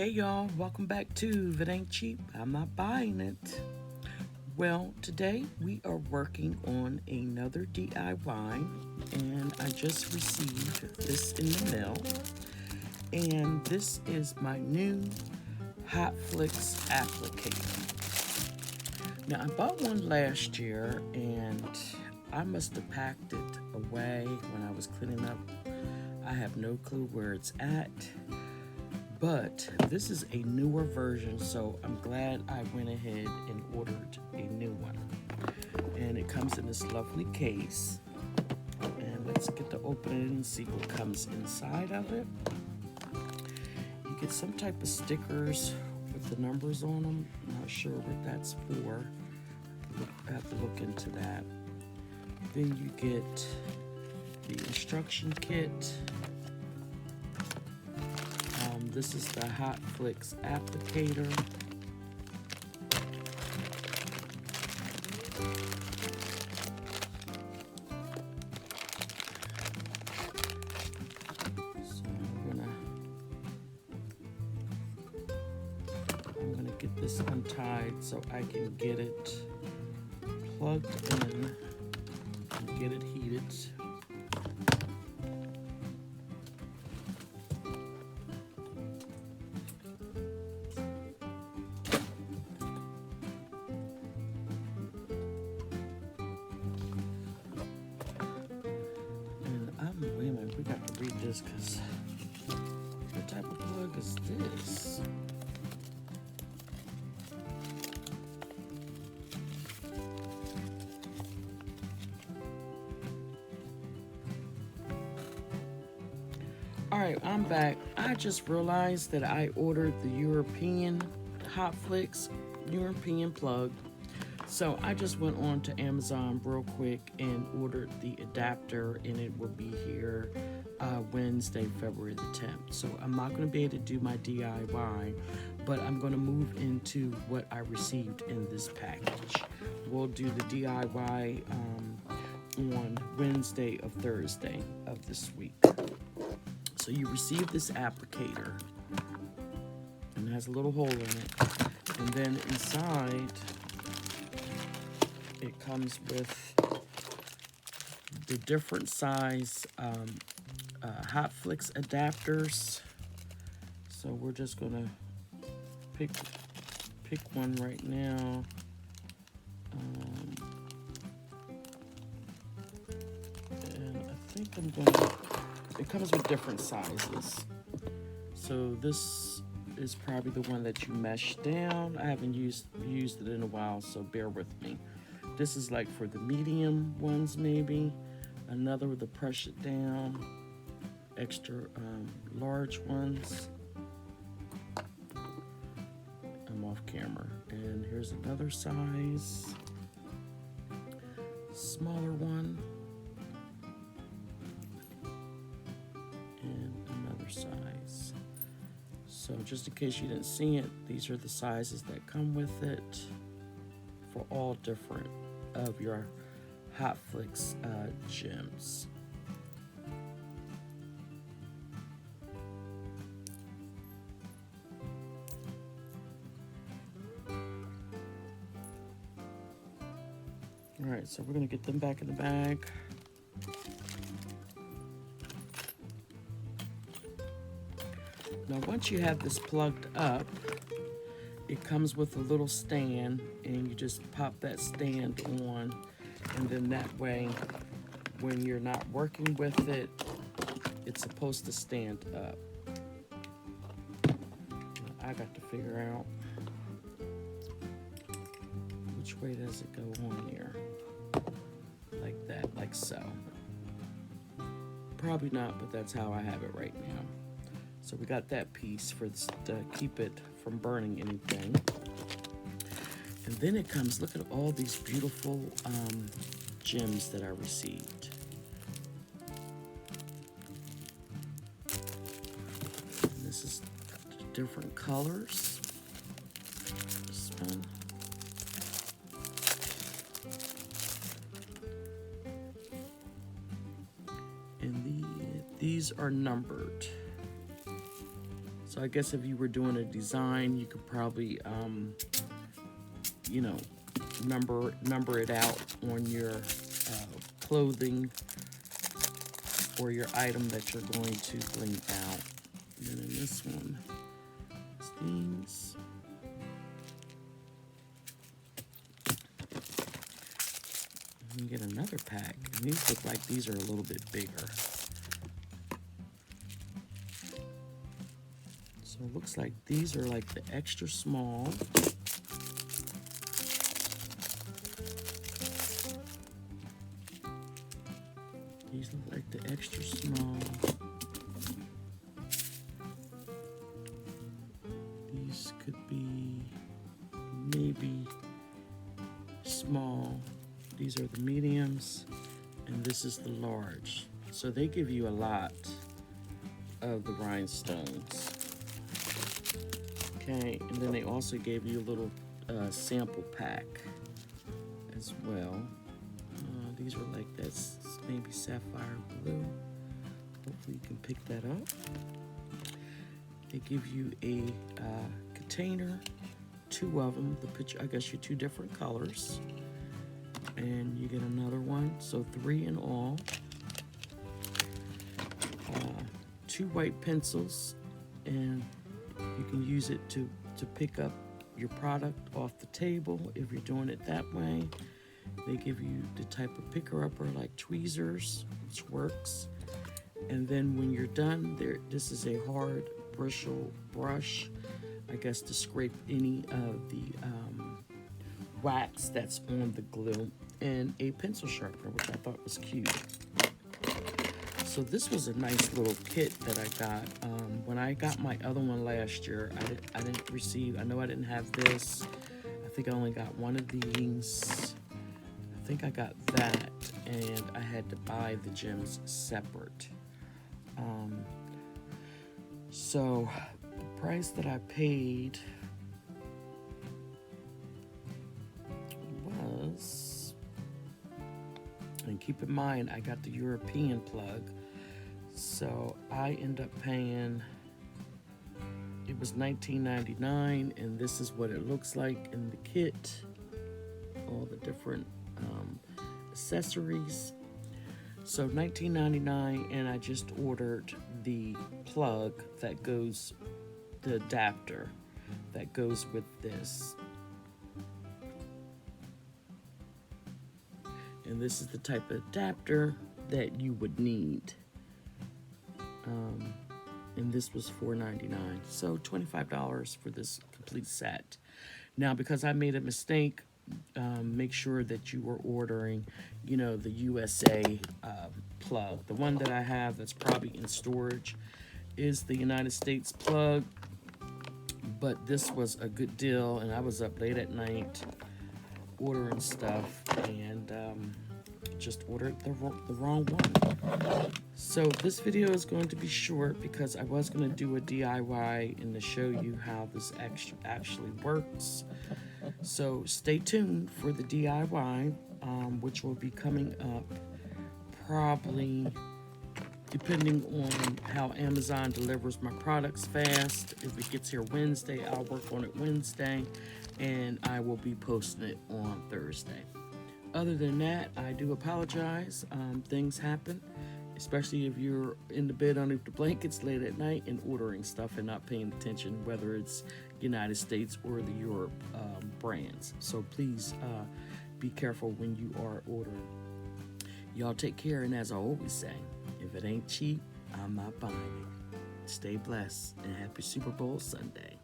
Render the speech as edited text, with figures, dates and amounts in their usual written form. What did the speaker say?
Hey y'all, welcome back to If It Ain't Cheap, I'm Not Buying It. Well, today we are working on another DIY, and I just received this in the mail. And this is my new Hotfix Applicator. Now, I bought one last year, and I must have packed it away when I was cleaning up. I have no clue where it's at. But this is a newer version, so I'm glad I went ahead and ordered a new one. And it comes in this lovely case. And let's get to open it and see what comes inside of it. You get some type of stickers with the numbers on them. I'm not sure what that's for. I have to look into that. Then you get the instruction kit. This is the Hotfix Applicator. So I'm gonna get this untied so I can get it plugged in and get it heated. Wait a minute, we got to read this because what type of plug is this? Alright, I'm back. I just realized that I ordered the European Hotfix European plug. So I just went on to Amazon real quick and ordered the adapter, and it will be here Wednesday, February the 10th. So I'm not going to be able to do my DIY, but I'm going to move into what I received in this package. We'll do the DIY on Wednesday or Thursday of this week. So you receive this applicator, and it has a little hole in it, and then inside it comes with the different size Hotfix adapters. So we're just gonna pick one right now. And I think I'm gonna. It comes with different sizes. So this is probably the one that you mesh down. I haven't used it in a while, so bear with me. This is like for the medium ones, maybe. Another with the press it down. Extra large ones. I'm off camera. And here's another size. Smaller one. And another size. So just in case you didn't see it, these are the sizes that come with it for all different of your Hotfix gems. All right, so we're gonna get them back in the bag. Now, once you have this plugged up, it comes with a little stand, and you just pop that stand on, and then that way, when you're not working with it, it's supposed to stand up. Now, I got to figure out which way does it go on here. Like that, like so. Probably not, but that's how I have it right now. So we got that piece for to keep it from burning anything. And then it comes, look at all these beautiful gems that I received. And this is different colors. This one. And these are numbered. So I guess if you were doing a design, you could probably, you know, number it out on your clothing or your item that you're going to bring out. And then in this one, these. You get another pack, and these look like these are a little bit bigger. So it looks like these are like the extra small. These look like the extra small. These could be maybe small. These are the mediums, and this is the large. So they give you a lot of the rhinestones. Okay, and then they also gave you a little sample pack as well. These are like that's maybe sapphire blue. Hopefully you can pick that up. They give you a container, 2 of them. The picture, I guess, your 2 different colors. And you get another one, so 3 in all. 2 white pencils, and you can use it to pick up your product off the table if you're doing it that way. They give you the type of picker-upper like tweezers, which works. And then when you're done, this is a hard bristle brush, I guess, to scrape any of the wax that's on the glue, and a pencil sharpener, which I thought was cute. So this was a nice little kit that I got. When I got my other one last year, I didn't receive, I know I didn't have this. I think I only got one of these. I think I got that, and I had to buy the gems separate. So the price that I paid was, and keep in mind I got the European plug, so I end up paying, it was $19.99, and this is what it looks like in the kit, all the different accessories. So $19.99, and I just ordered the plug that goes, the adapter that goes with this. And this is the type of adapter that you would need. And this was $4.99, so $25 for this complete set. Now, because I made a mistake, make sure that you are ordering, you know, the USA plug. The one that I have that's probably in storage is the United States plug, but this was a good deal, and I was up late at night ordering stuff, and just ordered the wrong one. So this video is going to be short because I was going to do a DIY and to show you how this actually works. So stay tuned for the DIY, which will be coming up probably depending on how Amazon delivers my products fast. If it gets here Wednesday, I'll work on it Wednesday, and I will be posting it on Thursday. Other than that, I do apologize. Things happen, especially if you're in the bed underneath the blankets late at night and ordering stuff and not paying attention, whether it's United States or the Europe brands. So please be careful when you are ordering. Y'all take care, and as I always say, if it ain't cheap, I'm not buying it. Stay blessed, and happy Super Bowl Sunday.